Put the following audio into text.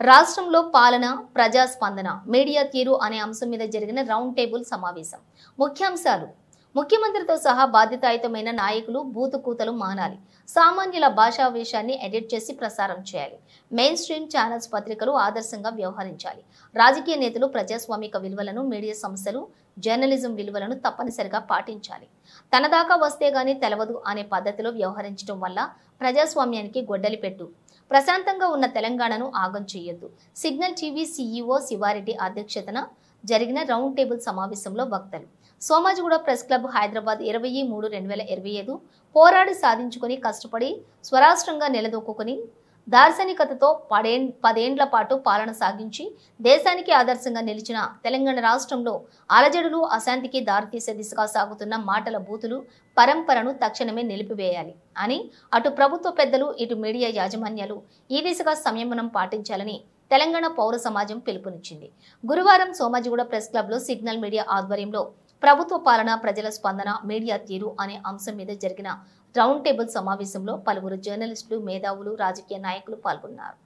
రాష్ట్రంలో పాలన, ప్రజాస్పందన, మీడియా తీరు అనే అంశం మీద జరిగిన రౌండ్ టేబుల్ సమావేశం. ముఖ్యాంశాలు: ముఖ్యమంత్రితో సహా బాధ్యతాయుతమైన నాయకులు బూతు కూతలు మానాలి. సామాన్యుల భాషావేశాన్ని ఎడిట్ చేసి ప్రసారం చేయాలి. మెయిన్ స్ట్రీమ్ ఛానల్స్, పత్రికలు ఆదర్శంగా వ్యవహరించాలి. రాజకీయ నేతలు ప్రజాస్వామిక విలువలను, మీడియా సంస్థలు జర్నలిజం విలువలను తప్పనిసరిగా పాటించాలి. తన దాకా వస్తే గానీ తెలవదు అనే పద్ధతిలో వ్యవహరించడం వల్ల ప్రజాస్వామ్యానికి గొడ్డలి పెట్టు. ప్రశాంతంగా ఉన్న తెలంగాణను ఆగం చేయొద్దు. సిగ్నల్ టీవీ సీఈఓ శివారెడ్డి అధ్యక్షతన జరిగిన రౌండ్ టేబుల్ సమావేశంలో వక్తలు: సోమాజిగూడ ప్రెస్ క్లబ్, హైదరాబాద్ 23/3/2025 పోరాడి సాధించుకుని కష్టపడి స్వరాష్ట్రంగా నిలదొక్కుని దార్శనికతతో 10 ఏండ్ల పాటు పాలన సాగించి దేశానికి ఆదర్శంగా నిలిచిన తెలంగాణ రాష్ట్రంలో అలజడులు, అశాంతికి దారితీసే దిశగా సాగుతున్న మాటల బూతులు పరంపరను తక్షణమే నిలిపివేయాలి అని అటు ప్రభుత్వ పెద్దలు, ఇటు మీడియా యాజమాన్యాలు ఈ దిశగా సంయమనం పాటించాలని తెలంగాణ పౌర సమాజం పిలుపునిచ్చింది. గురువారం సోమాజిగూడ ప్రెస్ క్లబ్ లో సిగ్నల్ మీడియా ఆధ్వర్యంలో ప్రభుత్వ పాలన, ప్రజల స్పందన, మీడియా తీరు అనే అంశం మీద జరిగిన రౌండ్ టేబుల్ సమావేశంలో పలువురు జర్నలిస్టులు, మేధావులు, రాజకీయ నాయకులు పాల్గొన్నారు.